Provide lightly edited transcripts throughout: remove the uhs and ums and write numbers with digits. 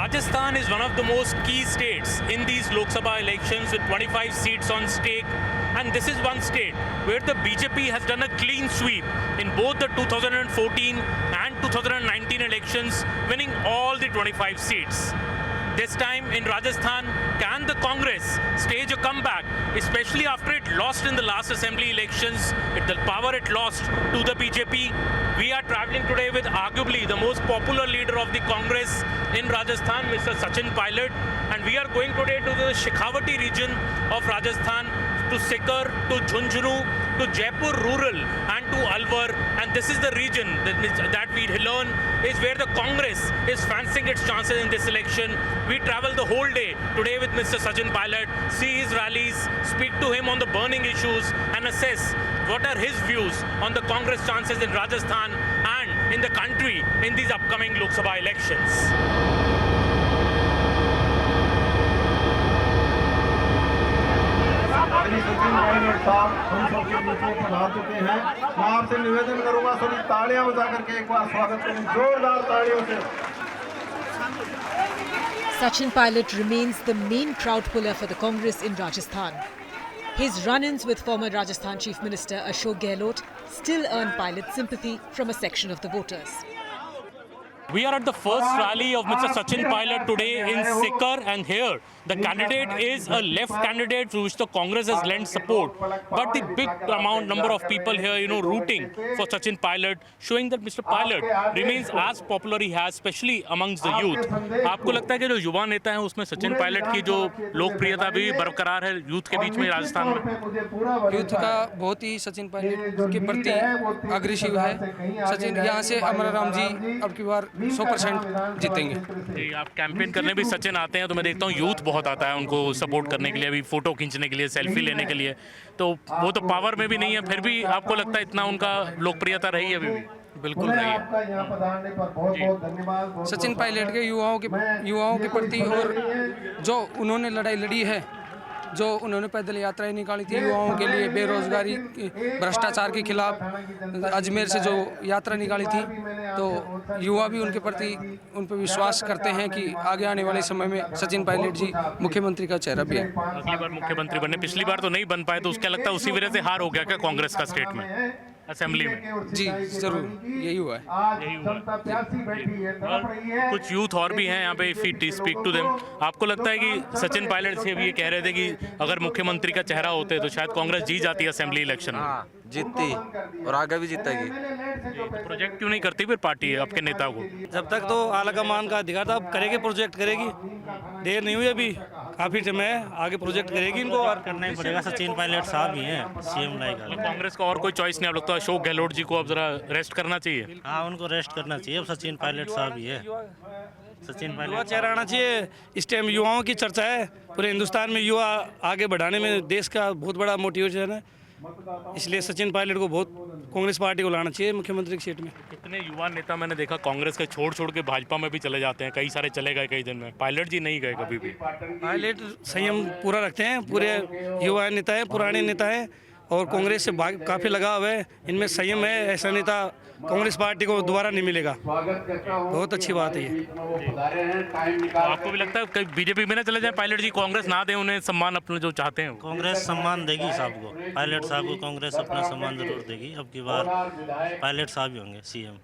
Rajasthan is one of the most key states in these Lok Sabha elections with 25 seats on stake. And this is one state where the BJP has done a clean sweep in both the 2014 and 2019 elections, winning all the 25 seats. This time in Rajasthan, can the Congress stage a comeback, especially after it lost in the last assembly elections, the power it lost to the BJP? We are traveling today with arguably the most popular leader of the Congress in Rajasthan, Mr. Sachin Pilot, and we are going today to the Shekhawati region of Rajasthan, to Sikar, to Jhunjhunu, to Jaipur rural and to Alwar, and this is the region that we learn is where the Congress is fancying its chances in this election. We travel the whole day today with Mr. Sachin Pilot, see his rallies, speak to him on the burning issues and assess what are his views on the Congress chances in Rajasthan and in the country in these upcoming Lok Sabha elections. हम सबके बीच में पधार चुके हैं। मैं आपसे निवेदन करूंगा सभी तालियां बजा करके एक बार स्वागत करें, जोरदार तालियों से। Sachin Pilot remains the main crowd puller for the Congress in Rajasthan. His run-ins with former Rajasthan Chief Minister Ashok Gehlot still earn Pilot's sympathy from a section of the voters. We are at the first rally of Mr. Sachin Pilot today in Sikar, and here the candidate is a left candidate to which the Congress has lent support. But the big number of people here, rooting for Sachin Pilot, showing that Mr. Pilot remains as popular he has, especially amongst the youth. आपको लगता है कि जो युवा नेता हैं उसमें सचिन पायलट की जो लोकप्रियता भी बरकरार है यूथ के बीच में राजस्थान में? यूथ का बहुत ही सचिन पायलट के प्रति अग्रेसिव है। सचिन यहाँ से अमरा राम जी अब की बार 100% जीतेंगे। आप कैंपेन करने भी सचिन आते हैं तो मैं देखता हूँ यूथ बहुत आता है उनको सपोर्ट करने के लिए, अभी फोटो खींचने के लिए, सेल्फी लेने के लिए, तो वो तो पावर में भी नहीं है, फिर भी आपको लगता है इतना उनका लोकप्रियता रही है अभी भी? बिल्कुल रही है। सचिन पायलट के युवाओं के प्रति और जो उन्होंने लड़ाई लड़ी है, जो उन्होंने पैदल यात्राएं निकाली थी युवाओं के लिए, बेरोजगारी, भ्रष्टाचार के खिलाफ अजमेर से जो यात्रा निकाली थी, तो युवा भी उनके प्रति उन पर विश्वास करते हैं कि आगे आने वाले समय में सचिन पायलट जी मुख्यमंत्री का चेहरा भी है। अगली बार मुख्यमंत्री बनने, पिछली बार तो नहीं बन पाए, तो उसका लगता है उसी वजह से हार हो गया क्या कांग्रेस का स्टेट में असेंबली में? जी जरूर, यही हुआ है। कुछ यूथ और भी हैं यहाँ पे, if you speak to them, आपको लगता है कि सचिन पायलट से भी ये कह रहे थे कि अगर मुख्यमंत्री का चेहरा होते तो शायद कांग्रेस जीत जाती है असेंबली इलेक्शन में? हाँ, जीतती और आगे भी जीतेगी। तो प्रोजेक्ट क्यों नहीं करती फिर पार्टी आपके नेता को? जब तक तो आला कमान का अधिकार था, अब करेगी, प्रोजेक्ट करेगी, देर नहीं हुई अभी, काफी टाइम है, आगे प्रोजेक्ट करेगी, इनको और करना ही पड़ेगा। सचिन पायलट साहब ही हैं सीएम लाएगा। तो कांग्रेस का और कोई चॉइस नहीं? आप लोग तो अशोक गहलोत जी को अब जरा रेस्ट करना चाहिए। हाँ, उनको रेस्ट करना चाहिए, अब सचिन पायलट साहब ही है। सचिन पायलट चेहरा आना चाहिए। इस टाइम युवाओं की चर्चा है, पूरे हिंदुस्तान में युवा आगे बढ़ाने में देश का बहुत बड़ा मोटिवेशन है, इसलिए सचिन पायलट को बहुत कांग्रेस पार्टी को लाना चाहिए मुख्यमंत्री की सीट में। कितने युवा नेता मैंने देखा कांग्रेस के छोड़ के भाजपा में भी चले जाते हैं, कई सारे चले गए कई दिन में, पायलट जी नहीं गए कभी भी। पायलट संयम पूरा रखते हैं, पूरे युवा नेता हैं, पुराने नेता हैं और कांग्रेस से काफ़ी लगाव है, इनमें संयम है, ऐसा नेता कांग्रेस पार्टी को दोबारा नहीं मिलेगा। बहुत अच्छी बात है ये। तो आपको भी लगता है कहीं बीजेपी में ना चले जाए पायलट जी, कांग्रेस ना दे उन्हें सम्मान अपना जो चाहते हैं? कांग्रेस सम्मान देगी साहब को, पायलट साहब को कांग्रेस अपना सम्मान जरूर देगी। अब की बार पायलट साहब ही होंगे CM.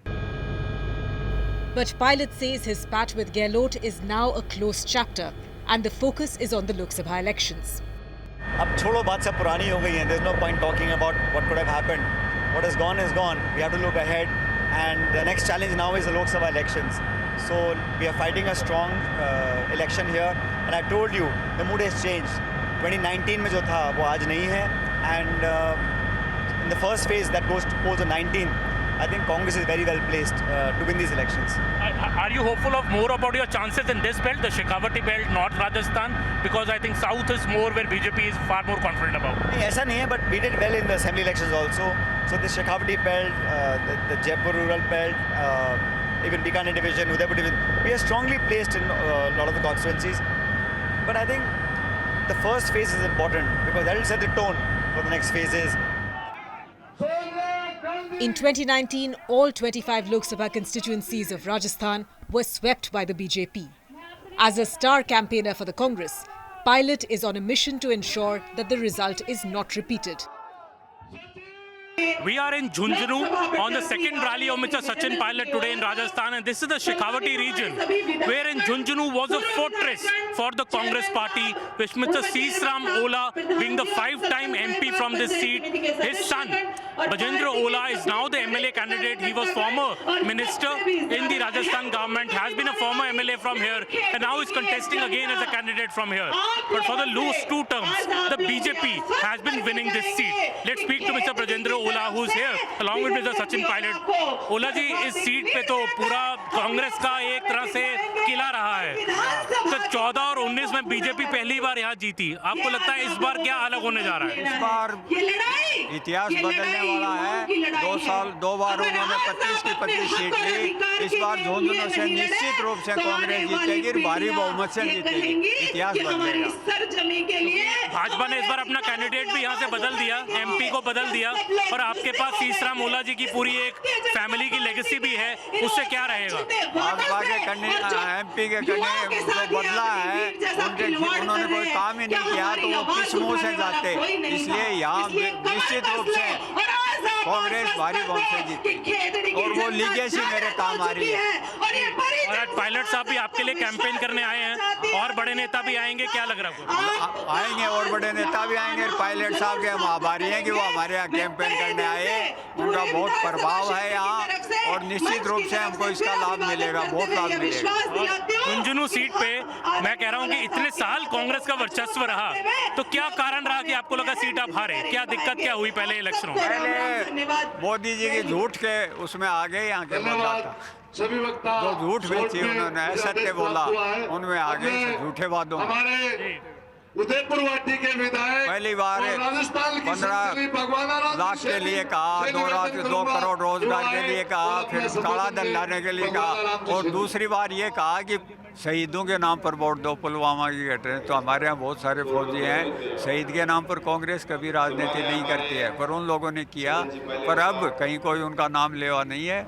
But Pilot says his spat with Gehlot is now a closed chapter and the focus is on the Lok Sabha elections. अब छोड़ो, बात सब पुरानी हो गई है। There's no point talking about what could have happened. What is gone is gone. We have to look ahead, and the next challenge now is the Lok Sabha elections. So we are fighting a strong election here, and I told you the mood has changed. 2019 में जो था वो आज नहीं है, and in the first phase that goes to polls on 19, I think Congress is very well placed to win these elections. Are you hopeful of more about your chances in this belt, the Shekhawati belt, North Rajasthan? Because I think South is more where BJP is far more confident about. नहीं, ऐसा नहीं है, but we did well in the assembly elections also. So the Shekhawati belt, the Jaipur rural belt, even Bikaner division, Udaipur division, we are strongly placed in a lot of the constituencies. But I think the first phase is important because that will set the tone for the next phases. In 2019, all 25 Lok Sabha constituencies of Rajasthan were swept by the BJP. As a star campaigner for the Congress, Pilot is on a mission to ensure that the result is not repeated. We are in Jhunjhunu on the second rally of Mr. Sachin Pilot today in Rajasthan, and this is the Shekhawati region, where in Jhunjhunu was a fortress for the Congress party, with Mr. Sisram Ola being the 5-time MP from this seat. His son, Bajendra Ola, is now the MLA candidate. He was former minister in the Rajasthan government, has been a former MLA from here, and now is contesting again as a candidate from here. But for the last 2 terms, the BJP has been winning this seat. Let's speak to Mr. Bajendra Ola, who's here along with Mr. Sachin Pilot. Ola जी, इस seat पे तो पूरा कांग्रेस का एक तरह से किला रहा है। तो 14 और 19 में बीजेपी पहली बार यहाँ जीती। आपको लगता है इस बार क्या अलग होने जा रहा है? इस बार इतिहास बदलने वाला है। 2 बार उन्होंने 25 की 25 सीट ली। इस बार झुंझुनू से निश्चित रूप से कांग्रेस जीतेगी, भारी बहुमत से जीतेगी। इतिहास बदलेगा। भाजपा ने इस बार अपना कैंडिडेट भी यहाँ से बदल दिया, एमपी को बदल दिया, और आपके पास सीसराम ओला जी की पूरी एक फैमिली की लेगेसी भी है। उससे क्या रहेगा? भाजपा के एमपी के करने जो बदला है, उन्होंने कोई काम ही नहीं किया, तो वो किस मुंह से जाते। इसलिए यहाँ निश्चित रूप से कांग्रेस भारी बहुमत से जीती, और वो लीगेसी मेरे काम आ रही है। और आज पायलट साहब भी आपके लिए कैंपेन करने आए हैं, और बड़े नेता भी आएंगे, क्या लग रहा है? आएंगे और बड़े नेता भी आएंगे। पायलट साहब के हम आभारी हैं कि वो हमारे यहाँ कैंपेन करने आए। उनका बहुत प्रभाव है यहाँ, और निश्चित रूप से हमको इसका लाभ मिलेगा, बहुत लाभ मिलेगा। झुंझुनू सीट पे मैं कह रहा हूँ कि इतने साल कांग्रेस का वर्चस्व रहा, तो क्या कारण रहा कि आपको लगा सीट आप हारे? क्या दिक्कत क्या हुई पहले इलेक्शनों में? पहले मोदी जी की झूठ के उसमें आगे यहाँ के बोला था, जो झूठ बेची उन्होंने, असत्य बोला, उनमें आगे झूठे वादों उदयपुर वाटी के विधायक पहली बार 15 लाख के लिए कहा, 2 करोड़ रोजगार के लिए कहा, फिर काला धन लाने के लिए कहा, और दूसरी बार ये कहा कि शहीदों के नाम पर वोट दो। पुलवामा की घटना, तो हमारे यहाँ बहुत सारे फौजी हैं, शहीद के नाम पर कांग्रेस कभी राजनीति नहीं करती है, पर उन लोगों ने किया। पर अब कहीं कोई उनका नाम लेवा नहीं है।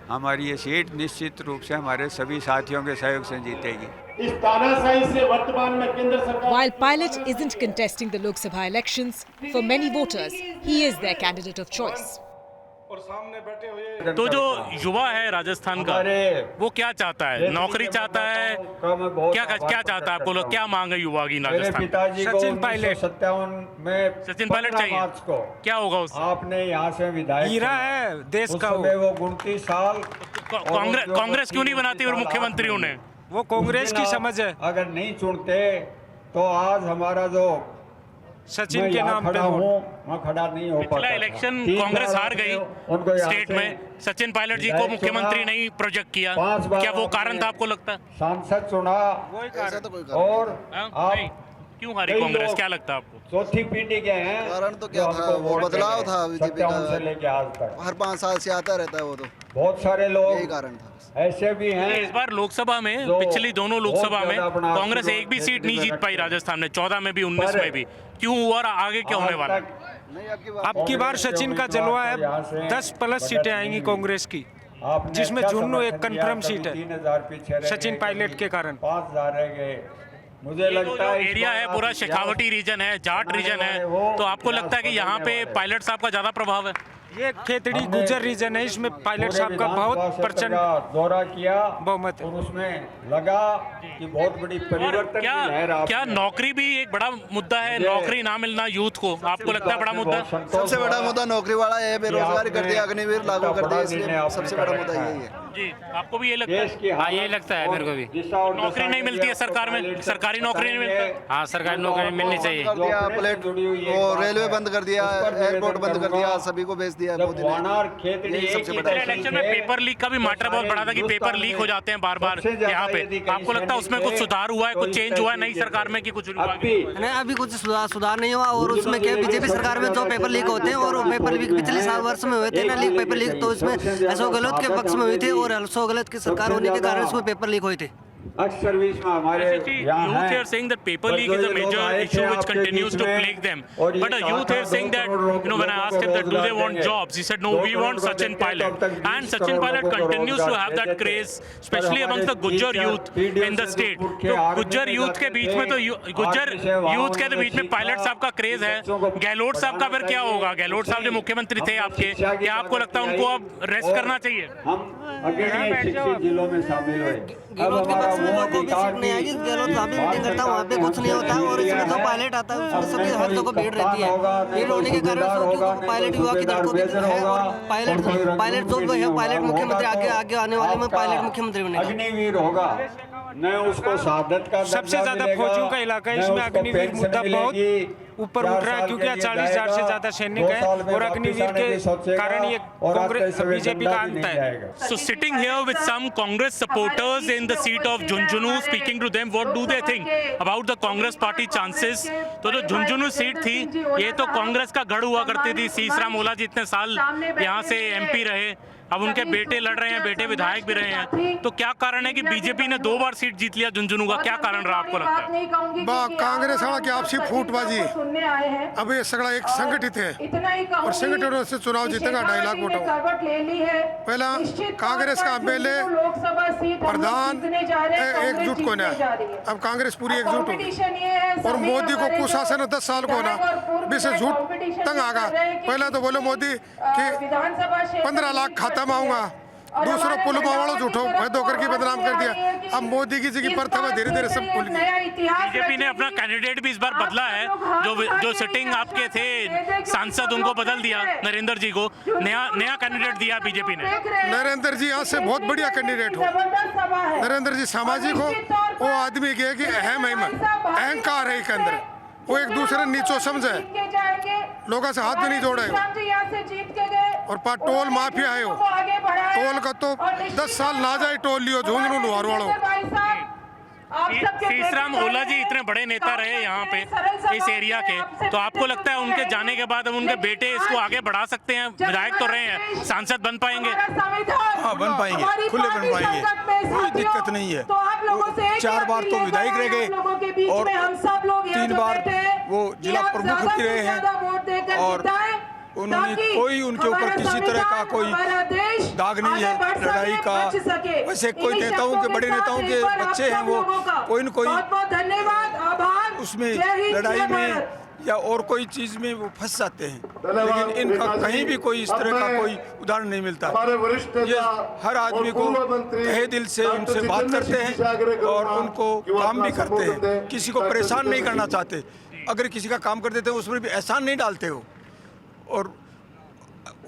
हमारी ये सीट निश्चित रूप से हमारे सभी साथियों के सहयोग से जीतेगी। While Pilot isn't contesting the Lok Sabha elections, for many voters, he is their candidate of choice. तो जो युवा है राजस्थान का, वो क्या चाहता है? नौकरी चाहता है? क्या चाहता है? आपको लोग क्या मांग है युवा की राजस्थान? सचिन पायलट। सचिन पायलट चाहिए। क्या होगा उससे? आपने यहाँ से विधायक हीरा है देश का। वो 29 साल कांग्रेस क्यों नहीं बनाती और मुख्यमंत्री उन्हें? वो कांग्रेस की समझ है। अगर नहीं चुनते तो आज हमारा जो सचिन के नाम पे मैं खड़ा नहीं हो पाता। पिछला इलेक्शन कांग्रेस हार गई स्टेट में, सचिन पायलट जी को मुख्यमंत्री नहीं प्रोजेक्ट किया, क्या वो कारण था आपको लगता है? सांसद चुना, और आप क्यों हारी कांग्रेस, क्या लगता है आपको? चौथी पीढ़ी के हैं। कारण तो क्या था? वो बदलाव था बीजेपी का, लेके आज तक हर 5 साल से आता रहता है वो, तो बहुत सारे लोग यही कारण था। ऐसे भी हैं। इस बार लोकसभा में, पिछली दोनों लोकसभा में कांग्रेस एक भी सीट नहीं जीत पाई राजस्थान में, 14 में भी 19 में भी। क्यों हुआ और आगे क्या होने वाला? अब की बार सचिन का जलवा है। 10+ सीटें आएंगी कांग्रेस की, जिसमें झुंझुनू एक कंफर्म सीट है सचिन पायलट के कारण। 5000 रह गए। मुझे लगता है एरिया है पूरा शेखावटी रीजन है, जाट रीजन है, तो आपको लगता है कि यहाँ पे पायलट साहब का ज्यादा प्रभाव है? ये खेतड़ी गुजर रीजन है, इसमें पायलट साहब का बहुत प्रचंड दौरा किया, बहुमत है। और उसमें लगा कि बहुत बड़ी परिवर्तन की लहर आ। क्या नौकरी भी एक बड़ा मुद्दा है? नौकरी ना मिलना यूथ को, आपको लगता है बड़ा मुद्दा? सबसे बड़ा मुद्दा नौकरी वाला है, बेरोजगारी कर दिया, अग्निवीर लागू कर दिया, इसलिए सबसे बड़ा मुद्दा यही है। जी, आपको भी ये लगता है? हाँ, ये लगता है मेरे को भी। नौकरी नहीं मिलती है सरकार में, सरकारी नौकरी नहीं मिलती। हाँ, सरकारी नौकरी मिलनी चाहिए। प्लेट वो रेलवे बंद कर दिया, एयरपोर्ट बंद कर दिया, सभी को भेज दिया। इलेक्शन में पेपर लीक का भी मैटर बहुत बड़ा था कि पेपर लीक हो जाते हैं बार बार यहाँ पे। आपको लगता है उसमें कुछ सुधार हुआ है, कुछ चेंज हुआ है नई सरकार में, कि कुछ नहीं? अभी कुछ सुधार नहीं हुआ, और उसमें क्या बीजेपी सरकार में जो पेपर लीक होते हैं, और पेपर लीक पिछले 7 वर्ष में हुए थे ना लीक, पेपर लीक, तो इसमें अशोक गहलोत के पक्ष में हुई थी, और अशोक गहलोत की सरकार होने के कारण उसमें पेपर लीक हुए थे। अक्सर बीच में हमारे youth here saying that paper leak is a major issue which continues to plague them. But a youth here saying that, when I asked him that do they want jobs, he said no, we want Sachin Pilot. And Sachin Pilot continues to have that craze, especially amongst the Gujjar youth in the state. तो Gujjar youth के बीच में Gujjar youth के बीच में pilot साहब का craze है। गहलोत साहब का फिर क्या होगा? गहलोत साहब जो मुख्यमंत्री थे आपके, क्या आपको लगता है उनको अब रेस्ट करना चाहिए? जिलों में शामिल हुए। गहलोत के पक्ष में तो कोई भी सीट नहीं आएगी। गहलोत जहाँ भी मीटिंग करता है वहाँ पे कुछ नहीं होता है, और इसमें जो पायलट आता है उसमें सभी हर जगह भीड़ रहती है। ये होने के कारण पायलट युवा की धड़कों की है, और पायलट जो है पायलट मुख्यमंत्री आगे आने वाले में पायलट मुख्यमंत्री बनेगा। अग्निवीर होगा, मैं उसको शहादत का सबसे ज्यादा फौजियों का इलाका है, इसमें अग्निवीर मुद्दा बहुत ऊपर उठ रहा है, क्योंकि 40,000 से ज्यादा सैनिक है और अग्निवीर के कारण ये कांग्रेस बीजेपी का अंत है। So sitting here with some Congress supporters in the seat of Junjunu, speaking to them, what do they think about the Congress party chances? तो जो झुंझुनू सीट थी, ये तो कांग्रेस का गढ़ हुआ करती थी। सीसराम ओला जी इतने साल यहाँ से एमपी रहे, अब उनके बेटे लड़ रहे हैं, बेटे विधायक भी रहे हैं। तो क्या कारण है कि बीजेपी ने 2 बार सीट जीत लिया झुंझुनू का? क्या कारण रहा आपको लगता है? कांग्रेस वाला की आपसी फूटबाजी, अब ये सगड़ा एक संगठित है और संगठनों से चुनाव जीतेगा 2.5 लाख वोटों। पहला कांग्रेस का एमएलए प्रधान एकजुट को ना, अब कांग्रेस पूरी एकजुट हो, और मोदी को कुशासन 10 साल को ना विशेष झूठ तंग आगा। पहला तो बोले मोदी कि 15 लाख खत्म आऊंगा, दूसरा पुलवामा वालों झूठो भैदो करके बदनाम कर दिया। अब मोदी की जगह पर था, धीरे धीरे सब भूल गए। बीजेपी ने अपना कैंडिडेट भी इस बार बदला है, जो सिटिंग आपके थे सांसद उनको बदल दिया, नरेंद्र जी को नया कैंडिडेट दिया बीजेपी ने। नरेंद्र जी यहाँ से बहुत बढ़िया कैंडिडेट हो। नरेंद्र जी सामाजिक हो, वो आदमी के कि अहंकार है के अंदर, वो एक दूसरे नीचो समझे, लोगों से हाथ भी नहीं जोड़े हो, और टोल माफिया है हो। टोल का तो 10 साल ना जाए टोल लियो झुंझुनू लुहार वालों। सीसराम ओला जी इतने बड़े नेता रहे यहाँ पे इस एरिया के, तो आपको लगता है उनके जाने के बाद अब उनके बेटे इसको आगे बढ़ा सकते हैं? विधायक तो रहे हैं, सांसद बन पाएंगे? हाँ, बन पाएंगे, खुले बन पाएंगे, कोई दिक्कत नहीं है। 4 बार तो विधायक रह गए और 3 बार वो जिला प्रमुख भी रहे हैं, और उन्होंने कोई उनके ऊपर किसी तरह का कोई दाग नहीं है लड़ाई का। वैसे कोई नेताओं के, बड़े नेताओं के बच्चे हैं, वो कोई न कोई उसमें लड़ाई में या और कोई चीज में वो फंस जाते हैं, लेकिन इनका कहीं भी कोई इस तरह का कोई उदाहरण नहीं मिलता। ये हर आदमी को तहे दिल से उनसे बात करते हैं और उनको काम भी करते हैं, किसी को परेशान नहीं करना चाहते। अगर किसी का काम कर देते हैं उसमें भी एहसान नहीं डालते हो, और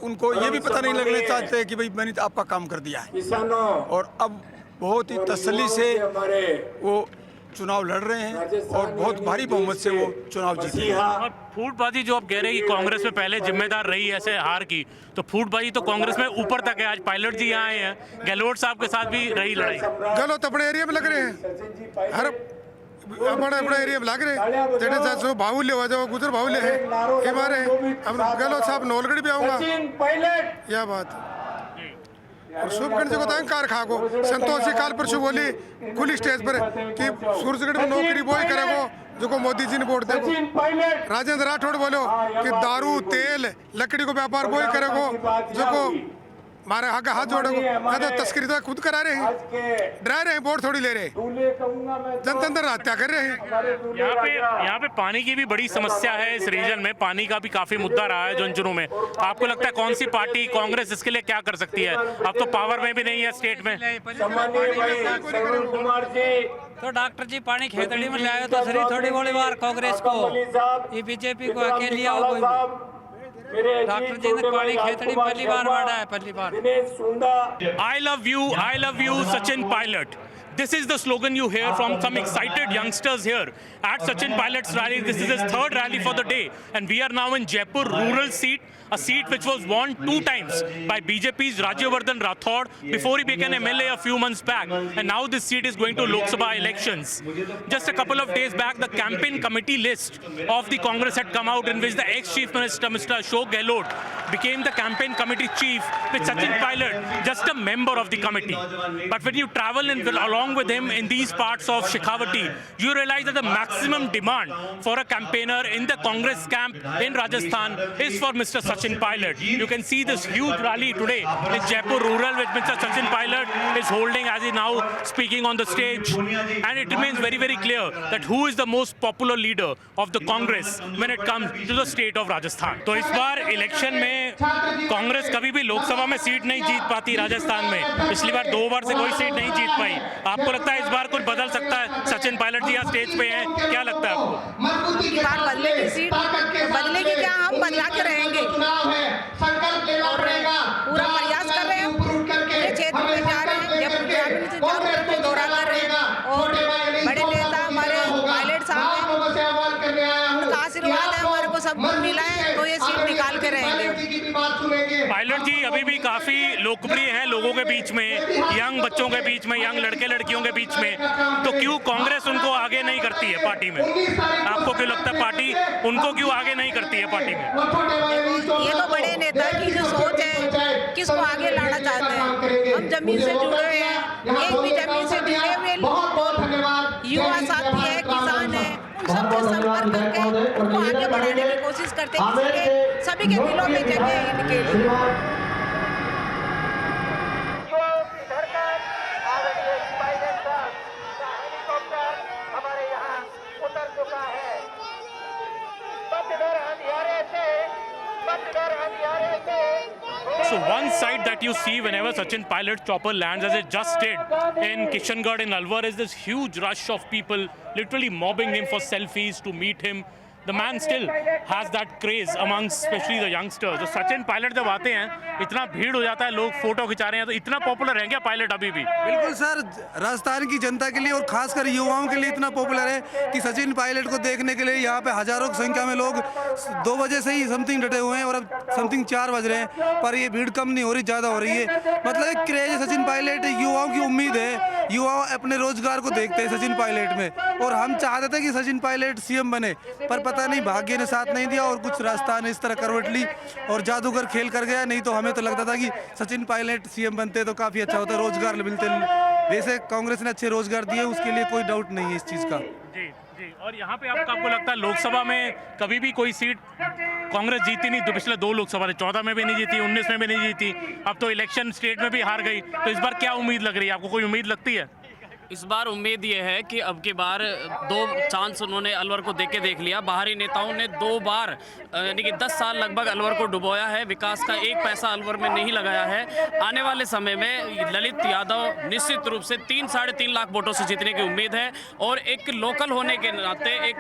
उनको ये भी पता नहीं लगना चाहते कि भाई मैंने तो आपका काम कर दिया है। और अब बहुत ही तसल्ली से वो चुनाव लड़ रहे हैं और बहुत भारी बहुमत से वो चुनाव जीते हैं। और फूटबाजी जो आप कह रहे हैं कि कांग्रेस में पहले जिम्मेदार रही ऐसे हार की, तो फूटबाजी तो कांग्रेस में ऊपर तक है। आज पायलट जी यहाँ आए हैं, गहलोत साहब के साथ भी रही लड़ाई। गहलोत अपने एरिया में लग रहे हैं, हर अपना एरिया में लग रहे, जेठे जो बाहुल्य हो जाओ गुजर बाहुल्य है ये मारे। अब गहलोत साहब नौलगढ़ भी आऊंगा, यह बात। और शुभगढ़ जी को तो अहंकार खागो। संतोष जी काल परसों बोली खुली स्टेज पर कि सूरजगढ़ में नौकरी वो ही करेगो जो को मोदी जी ने वोट देगो। राजेंद्र राठौड़ बोलो कि दारू तेल लकड़ी को व्यापार वो ही करेगो जो को मारे आगे हाथ जोड़ेगो। मैं तो तस्करी तो खुद करा रहे हैं, डरा रहे हैं, वोट थोड़ी ले रहे, जनतंत्र हत्या कर रहे हैं। यहाँ पे पानी की भी बड़ी समस्या है, इस रीजन में पानी का भी काफी मुद्दा रहा है झुंझुनू में। आपको लगता है कौन सी पार्टी, कांग्रेस इसके लिए क्या कर सकती है? अब तो पावर में भी नहीं है स्टेट में। तो डॉक्टर जी पानी खेतड़ी में लाए तो सही थोड़ी बोली बार कांग्रेस को, ये बीजेपी को अकेले आओ कोई डॉक्टर जी ने पानी खेतड़ी पहली बार बढ़ा है, पहली बार। I love you, Sachin Pilot. This is the slogan you hear from some excited youngsters here at Sachin Pilot's rally. This is his 3rd rally for the day, and we are now in Jaipur rural seat a seat which was won 2 times by BJP's Rajyavardhan Rathod before he became MLA a few months back, and now this seat is going to Lok Sabha elections. Just a couple of days back, the campaign committee list of the Congress had come out, in which the ex-chief minister, Mr. Ashok Gehlot, became the campaign committee chief, with Sachin Pilot just a member of the committee. But when you travel along with him in these parts of Shekhawati, you realize that the maximum demand for a campaigner in the Congress camp in Rajasthan is for Mr. Sachin Pilot. You can see this huge rally today in Jaipur Rural, which Mr. Sachin Pilot is holding as he now speaking on the stage. And it remains very, very clear that who is the most popular leader of the Congress when it comes to the state of Rajasthan. तो इस बार election में कांग्रेस कभी भी लोकसभा में seat नहीं जीत पाती राजस्थान में। पिछली बार 2 बार से कोई सीट नहीं जीत पाई। आपको लगता है इस बार कुछ बदल सकता है? सचिन पायलट जी यहाँ स्टेज पे हैं, क्या लगता है आपको? इस बार बदलेगी सीट, बदलेगी क्या? हम बदला के रहेंगे और पूरा प्रयास कर रहे हैं, पूरे क्षेत्र में जा रहे हैं, जब ग्रामीण से चारों तरफ से दौरा कर रहे हैं और बड़े नेता हमारे पायलट साहब हैं, उनका आशीर्वाद है हमारे को, सब मिला है, तो ये सीट निकाल के रहेंगे। पायलट जी अभी भी काफी लोकप्रिय हैं लोगों के बीच में, यंग बच्चों के बीच में, यंग लड़के लड़कियों के बीच में, तो क्यों कांग्रेस उनको आगे नहीं करती है पार्टी में? आपको क्यों लगता है पार्टी उनको क्यों आगे नहीं करती है पार्टी में? ये तो बड़े नेता की जो सोच है, किसको आगे लाना चाहते हैं। हम जमीन से जुड़े हुए हैं, एक भी जमीन से जुड़े हुए युवा साथी है, किसान है, उन सबसे संपर्क करके उनको आगे बढ़ाने की कोशिश करते हैं, सभी के दिलों में जगह है इनके लिए। So one side that you see whenever Sachin Pilot chopper lands, as it just did in Kishangarh in Alwar, is this huge rush of people literally mobbing him for selfies to meet him. The man still has that craze amongst especially the youngsters. तो सचिन पायलट जब आते हैं इतना भीड़ हो जाता है, लोग फोटो खिंचा रहे हैं, तो इतना पॉपुलर है क्या पायलट अभी भी? बिल्कुल सर, राजस्थान की जनता के लिए और खासकर युवाओं के लिए इतना पॉपुलर है कि सचिन पायलट को देखने के लिए यहाँ पे हजारों की संख्या में लोग 2 बजे से ही समथिंग डटे हुए हैं और अब समथिंग 4 बज रहे हैं, पर ये भीड़ कम नहीं हो रही, ज़्यादा हो रही है। मतलब एक क्रेज है सचिन पायलट, युवाओं की उम्मीद है, युवा अपने रोजगार को देखते हैं सचिन पायलट में, और हम चाहते थे कि सचिन पायलट सीएम बने, पर पता नहीं भाग्य ने साथ नहीं दिया और कुछ राजस्थान ने इस तरह करवट ली और जादूगर खेल कर गया। नहीं तो हमें तो लगता था कि सचिन पायलट सीएम बनते तो काफ़ी अच्छा होता, रोजगार मिलते। वैसे कांग्रेस ने अच्छे रोजगार दिए, उसके लिए कोई डाउट नहीं है इस चीज़ का। जी जी। और यहाँ पे आपको लगता है लोकसभा में कभी भी कोई सीट कांग्रेस जीती नहीं? तो पिछले 2 लोकसभा 14 में भी नहीं जीती, 19 में भी नहीं जीती, अब तो इलेक्शन स्टेट में भी हार गई, तो इस बार क्या उम्मीद लग रही है आपको? कोई उम्मीद लगती है? इस बार उम्मीद ये है कि अब की बार 2 चांस उन्होंने अलवर को देके देख लिया। बाहरी नेताओं ने 2 बार यानी कि 10 साल लगभग अलवर को डुबोया है, विकास का 1 पैसा अलवर में नहीं लगाया है। आने वाले समय में ललित यादव निश्चित रूप से 3-3.5 लाख वोटों से जीतने की उम्मीद है, और एक लोकल होने के नाते, एक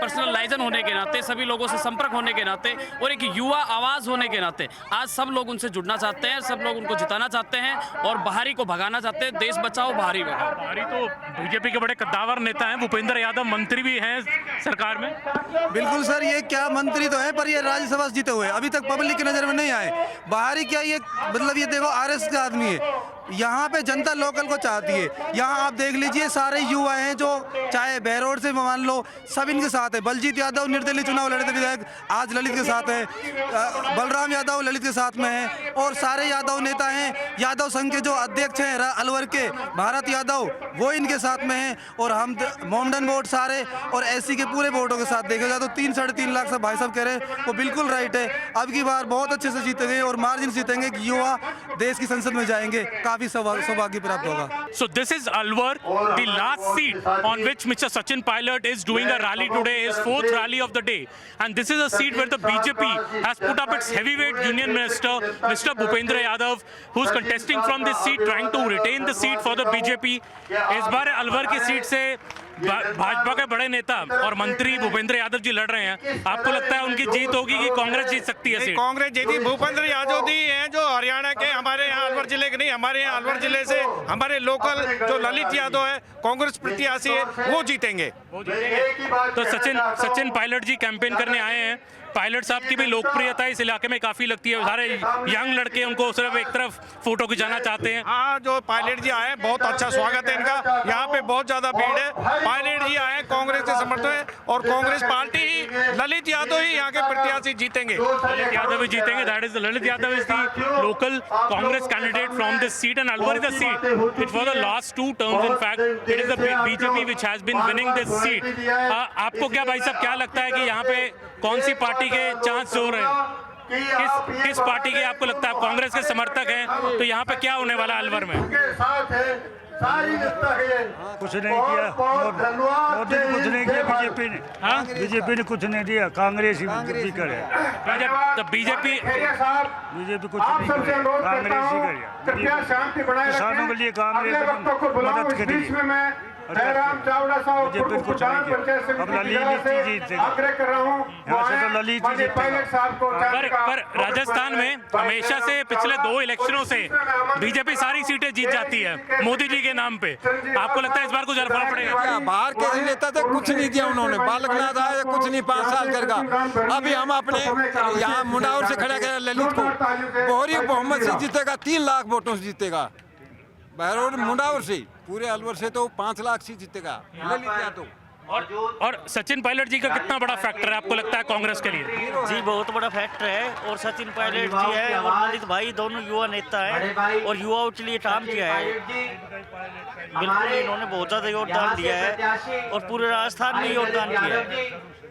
पर्सनलाइजन होने के नाते, सभी लोगों से संपर्क होने के नाते और एक युवा आवाज़ होने के नाते आज सब लोग उनसे जुड़ना चाहते हैं, सब लोग उनको जिताना चाहते हैं और बाहरी को भगाना चाहते हैं। देश बचाओ, बाहरी बचाओ। तो बीजेपी के बड़े कद्दावर नेता हैं, भूपेंद्र यादव मंत्री भी हैं सरकार में। बिल्कुल सर, ये क्या मंत्री तो है पर ये राज्यसभा जीते हुए अभी तक पब्लिक की नज़र में नहीं आए। बाहरी क्या ये मतलब ये देखो आरएस का आदमी है, यहाँ पे जनता लोकल को चाहती है। यहाँ आप देख लीजिए सारे युवा हैं जो चाहे बहरोड से मान लो, सब इनके साथ है। बलजीत यादव निर्दलीय चुनाव लड़े थे विधायक, आज ललित के साथ है। बलराम यादव ललित के साथ में है और सारे यादव नेता हैं। यादव संघ के जो अध्यक्ष हैं अलवर के भारत यादव, वो इनके साथ में हैं। और हम मोमडन वोट सारे और एससी के पूरे वोटों के साथ देखे जाए तो 3-3.5 लाख से भाई साहब कह रहे हैं, वो बिल्कुल राइट है। अब की बार बहुत अच्छे से जीतेंगे और मार्जिन जीतेंगे कि युवा देश की संसद में जाएंगे, काफी सौभाग्य प्राप्त होगा। So this is Alwar, the last seat on which Mr. Sachin Pilot is doing a rally today, his 4th rally of the day, and this is a seat where the BJP has put up its heavyweight union minister, Mr. Bhupendra Yadav, who's contesting from this seat, trying to retain the seat for the BJP. इस बार अलवर की seat से भाजपा के बड़े नेता और मंत्री भूपेंद्र यादव जी लड़ रहे हैं। आपको लगता है उनकी जीत होगी कि कांग्रेस जीत सकती है सीट? कांग्रेस जीती। भूपेंद्र यादव जी हैं जो हरियाणा के, हमारे यहाँ अलवर जिले के नहीं, हमारे यहाँ अलवर जिले से हमारे लोकल जो ललित यादव है कांग्रेस प्रत्याशी है, वो जीतेंगे। तो सचिन पायलट जी कैंपेन करने आए हैं, पायलट साहब की भी लोकप्रियता इस इलाके में काफ़ी लगती है, सारे यंग लड़के उनको सिर्फ एक तरफ फोटो खिंचाना चाहते हैं। हाँ, जो पायलट जी आए बहुत अच्छा स्वागत है इनका, यहाँ पे बहुत ज़्यादा भीड़ है। पायलट जी आए कांग्रेस के समर्थन में, और कांग्रेस पार्टी ही, ललित यादव ही यहाँ के प्रत्याशी जीतेंगे। ललित यादव ही जीतेंगे, that is Lalit Yadav is the local Congress candidate from this seat and Alwar is the seat which for the last 2 terms in fact it is the BJP which has been winning this seat। आपको क्या भाई साहब क्या लगता है कि यहाँ पे कौन सी पार्टी के चांस जोर है, किस पार्टी के आपको लगता है? कांग्रेस के समर्थक हैं तो यहाँ पे क्या होने वाला अलवर में? कुछ नहीं किया, मोदी ने कुछ नहीं किया, बीजेपी ने। हाँ, बीजेपी ने कुछ नहीं दिया, कांग्रेस ही करे। बीजेपी कुछ नहीं करे, कांग्रेस ही करे। किसानों के लिए कांग्रेस मदद करी, बीजेपी कुछ नहीं किया। अब ललित ही जीतेगा, यहाँ से तो ललित ही जीतेगा। पर राजस्थान में हमेशा से पिछले 2 इलेक्शनों से बीजेपी सारी सीटें जीत जाती है मोदी जी के नाम पे। आपको लगता है इस बार कुछ फर्क पड़ेगा? बाहर के नेता थे, कुछ नहीं दिया उन्होंने, बालकनाथ आए कुछ नहीं, 5 साल करेगा। अभी हम अपने यहाँ मुंडावर से खड़ा किया ललित को, बहुरी बहुमत से जीतेगा, 3 लाख वोटों से जीतेगा। बहरौल मुंडावर से, पूरे अलवर से तो 5 लाख से जीतेगा ललित यादव। और सचिन पायलट जी का कितना बड़ा फैक्टर है आपको लगता है कांग्रेस के लिए? जी बहुत बड़ा फैक्टर है, और सचिन पायलट जी है और ललित भाई दोनों युवा नेता है और युवाओं के लिए काम किया है। बिल्कुल इन्होंने बहुत ज़्यादा योगदान दिया है और पूरे राजस्थान में योगदान किया है।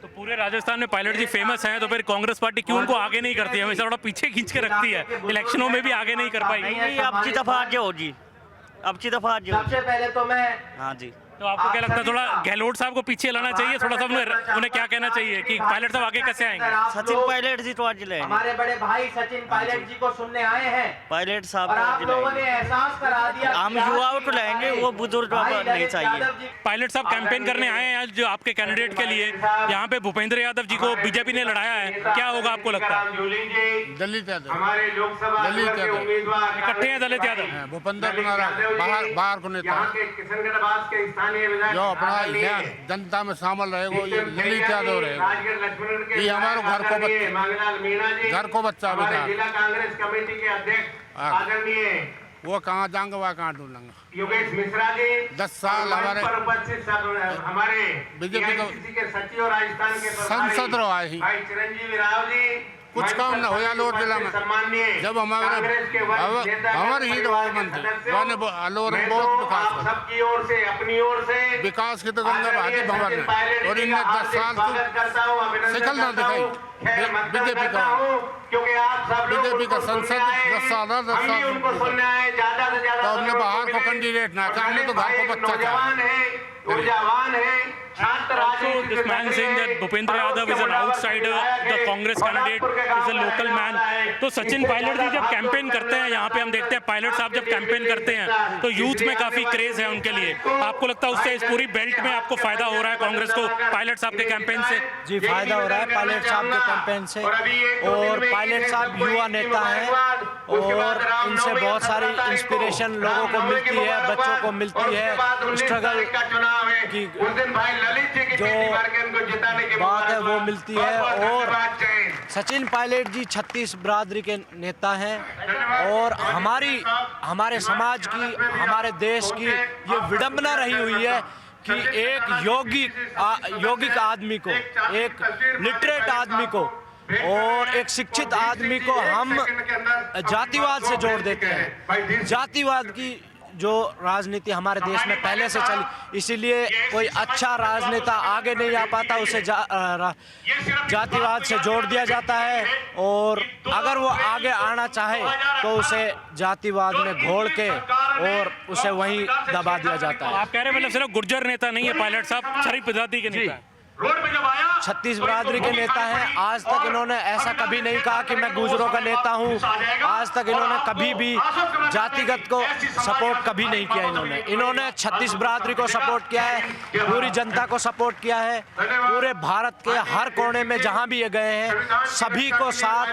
तो पूरे राजस्थान में पायलट जी फेमस हैं, तो फिर कांग्रेस पार्टी क्यों उनको आगे नहीं करती है? हमेशा थोड़ा पीछे खींच के रखती है, इलेक्शनों में भी आगे नहीं कर पाई। नहीं, अब की दफा आगे हो जी, अब की दफा आगे। सबसे पहले तो मैं, हाँ जी, तो आपको क्या लगता है थोड़ा गहलोत साहब को पीछे लाना चाहिए, थोड़ा सा उन्हें क्या कहना चाहिए कि पायलट साहब आगे कैसे आएंगे? सचिन पायलट जी तो आज ले हमारे बड़े भाई सचिन पायलट जी को सुनने आए हैं, पायलट साहब और आप लोगों ने एहसास करा दिया हम युवाओं को लाएंगे, वो बुजुर्ग नहीं चाहिए। पायलट साहब कैंपेन करने आए हैं आज जो आपके कैंडिडेट के लिए, यहाँ पे भूपेंद्र यादव जी को बीजेपी ने लड़ाया है, क्या होगा आपको लगता है? दलित यादव, हमारे लोकसभा दलित यादव इकट्ठे हैं दलित यादव, भूपेंद्र बाहर को नेता जो अपना जनता में शामिल रहेगा, ये ललित यादव रहेगा। ये हमारे घर को बच्चा भी था, जिला कांग्रेस कमेटी के अध्यक्ष आदरणीय वो कहाँ जाएंगे वहाँ कहाँ ढूंढेंगे। योगेश मिश्रा जी 10 साल हमारे बीजेपी के सचिव और राजस्थान के संसद रहा है, भाई चिरंजीवी राव जी कुछ काम न होया लोर जिला में। जब हमारे ही मंत्री बहुत विकास, सबकी ओर से अपनी ओर से विकास की तो गंगा बहाती भंवर ने, और इनने 10 साल शिकल न दिखाई बीजेपी का, क्योंकि आप सब बीजेपी का संसद 10 साल उनको सुनने आए ज्यादा से ज्यादा, तो हमने बाहर को कैंडिडेट ना था, हमने तो घर को बच्चा था, ऊर्जावान है। Also, this man saying that Bhupendra Yadav is an outsider, the Congress candidate is a local man. तो सचिन पायलट जी जब कैंपेन करते हैं यहाँ पे हम देखते हैं, पायलट साहब जब कैंपेन करते हैं तो यूथ में काफी क्रेज है उनके लिए। आपको लगता है उससे इस पूरी बेल्ट में आपको फायदा हो रहा है कांग्रेस को पायलट साहब के कैंपेन से? जी फायदा हो रहा है पायलट साहब के कैंपेन से, और पायलट साहब युवा नेता हैं और इनसे बहुत सारी इंस्पिरेशन लोगों को मिलती है, बच्चों को मिलती है, स्ट्रगल की जो बात है वो मिलती है। और सचिन पायलट जी 36 बिरादरी के नेता हैं, और हमारे समाज की, हमारे देश की ये विडंबना रही हुई है कि एक यौगिक आदमी को, एक लिटरेट आदमी को और एक शिक्षित आदमी को हम जातिवाद से जोड़ देते हैं। जातिवाद की जो राजनीति हमारे देश में पहले से चली, इसीलिए कोई अच्छा राजनेता आगे नहीं आ पाता, उसे जातिवाद से जोड़ दिया जाता है, और अगर वो आगे आना चाहे तो उसे जातिवाद में घोल के और उसे वहीं दबा दिया जाता है। आप कह रहे हैं मतलब सिर्फ गुर्जर नेता नहीं है पायलट साहब, शरीफ जाति के नेता हैं। 36 बिरादरी के नेता हैं। आज तक इन्होंने ऐसा कभी नहीं कहा कि मैं गुजरों का नेता हूं। आज तक इन्होंने कभी भी जातिगत को सपोर्ट कभी नहीं किया। इन्होंने 36 बिरादरी को सपोर्ट किया है, पूरी जनता को सपोर्ट किया है। पूरे भारत के हर कोने में जहां भी ये गए हैं सभी को साथ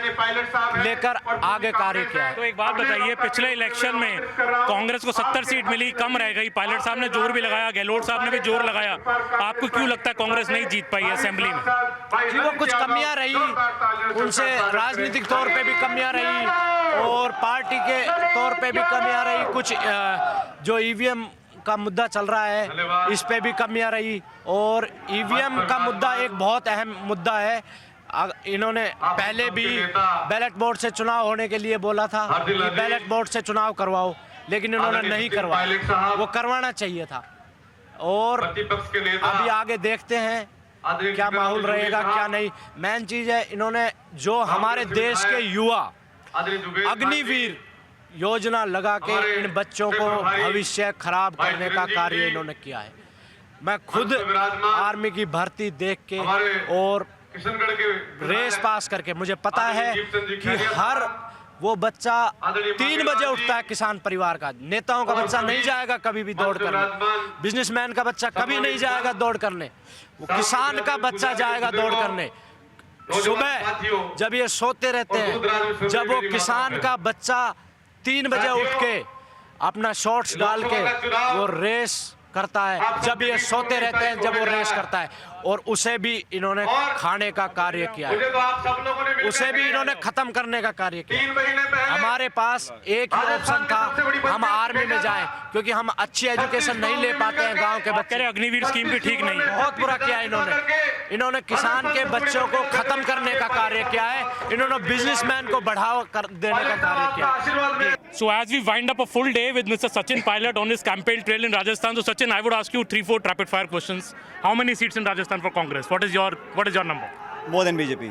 लेकर आगे कार्य किया है। तो एक बात बताइए, पिछले इलेक्शन में कांग्रेस को 70 सीट मिली, कम रह गई। पायलट साहब ने जोर भी लगाया, गहलोत साहब ने भी जोर लगाया। आपको क्यों लगता है कांग्रेस नहीं जीत पाई असेंबली में? जी वो कुछ कमियां रही, उनसे राजनीतिक तौर पे भी कमियां रही और पार्टी के तौर पे भी कमियां रही। कुछ जो ईवीएम का मुद्दा चल रहा है इस पे भी कमियां रही और ईवीएम का मुद्दा एक बहुत अहम मुद्दा है। इन्होंने पहले भी बैलेट बोर्ड से चुनाव होने के लिए बोला था कि बैलेट बोर्ड से चुनाव करवाओ, लेकिन इन्होंने नहीं करवाया, वो करवाना चाहिए था। और अभी आगे देखते हैं क्या माहौल रहेगा क्या नहीं। मेन चीज़ है इन्होंने जो हमारे देश के युवा अग्निवीर योजना लगा के इन बच्चों को भविष्य खराब करने का कार्य इन्होंने किया है। मैं खुद आर्मी की भर्ती देख के और रेस पास करके मुझे पता है कि हर वो बच्चा 3 बजे उठता है किसान परिवार का। नेताओं का बच्चा नहीं जाएगा कभी भी दौड़ करने, बिजनेसमैन का बच्चा कभी नहीं जाएगा दौड़ करने, वो किसान का बच्चा जाएगा दौड़ करने। सुबह जब ये सोते रहते हैं, जब वो किसान का बच्चा 3 बजे उठ के अपना शॉर्ट्स डाल के वो रेस करता है, जब ये सोते रहते हैं जब वो रेस करता है, और उसे भी इन्होंने खाने का कार्य किया है, उसे भी इन्होंने खत्म करने का कार्य किया। हमारे पास एक ही ऑप्शन था, हम आर्मी में जाएं क्योंकि हम अच्छी एजुकेशन नहीं ले पाते हैं गांव के बच्चे। अग्निवीर स्कीम भी ठीक नहीं, बहुत बुरा किया इन्होंने किसान के बच्चों को खत्म करने का कार्य किया है, इन्होंने बिजनेसमैन को बढ़ावा देने का कार्य किया है। So as we wind up a full day with Mr. Sachin Pilot on his campaign trail in Rajasthan, so Sachin, I would ask you 3-4 rapid fire questions. How many seats in Rajasthan for Congress? What is your number? More than BJP.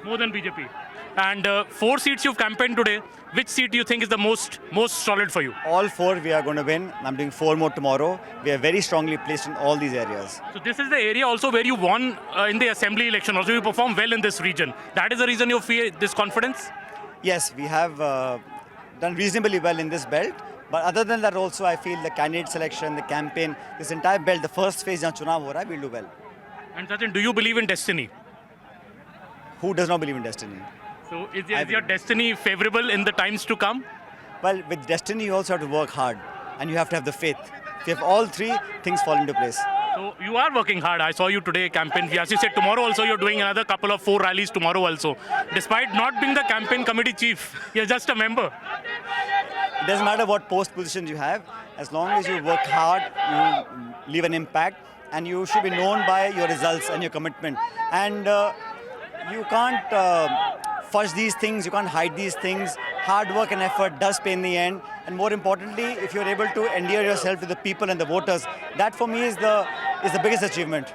More than BJP. And 4 seats you've campaigned today. Which seat do you think is the most solid for you? All 4 we are going to win. I'm doing 4 more tomorrow. We are very strongly placed in all these areas. So this is the area also where you won in the assembly election. Also you performed well in this region. That is the reason you feel this confidence? Yes, we have done reasonably well in this belt. But other than that also, I feel the candidate selection, the campaign, this entire belt, the first phase jahan chunav ho raha hai, we'll do well. And Sachin, do you believe in destiny? Who does not believe in destiny? So is your destiny favorable in the times to come? Well, with destiny you also have to work hard and you have to have the faith. If you have all 3, things fall into place. So you are working hard. I saw you today campaign. As you said, tomorrow also you're doing another couple of 4 rallies tomorrow also. Despite not being the campaign committee chief, you're just a member. It doesn't matter what post position you have, as long as you work hard, you leave an impact, and you should be known by your results and your commitment. And you can't fudge these things, you can't hide these things. Hard work and effort does pay in the end. And more importantly, if you're able to endear yourself to the people and the voters, that for me is the biggest achievement.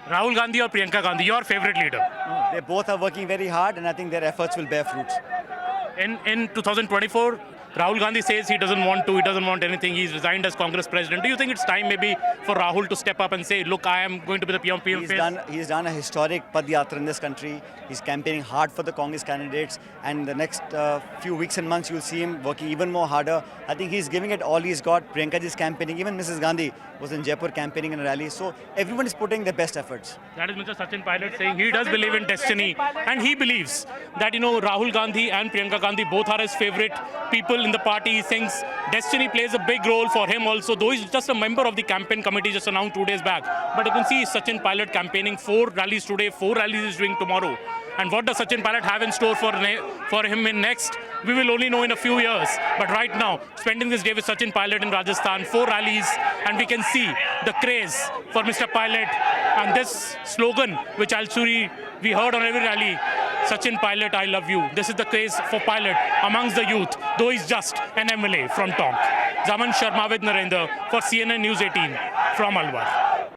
Rahul Gandhi or Priyanka Gandhi, your favorite leader? They both are working very hard, and I think their efforts will bear fruit. In 2024, Rahul Gandhi says he doesn't want anything. He's resigned as Congress president. Do you think it's time maybe for Rahul to step up and say, look, I am going to be the PM face? He's done a historic Padyatra in this country. He's campaigning hard for the Congress candidates, and the next few weeks and months you'll see him working even more harder. I think he's giving it all he's got. Priyanka ji is campaigning. Even Mrs. Gandhi was in Jaipur campaigning in a rally. So everyone is putting their best efforts. That is Mr. Sachin Pilot saying he does believe in destiny, and he believes that, Rahul Gandhi and Priyanka Gandhi both are his favorite people in the party. He thinks destiny plays a big role for him also, though he's just a member of the campaign committee just announced 2 days back. But you can see Sachin Pilot campaigning 4 rallies today, 4 rallies he's doing tomorrow. And what does Sachin Pilot have in store for him in next? We will only know in a few years. But right now, spending this day with Sachin Pilot in Rajasthan, 4 rallies, and we can see the craze for Mr. Pilot and this slogan, which we heard on every rally, Sachin Pilot, I love you. This is the craze for Pilot amongst the youth, though he's just an MLA from Tonk. Zaman Sharma with Narendra for CNN News 18 from Alwar.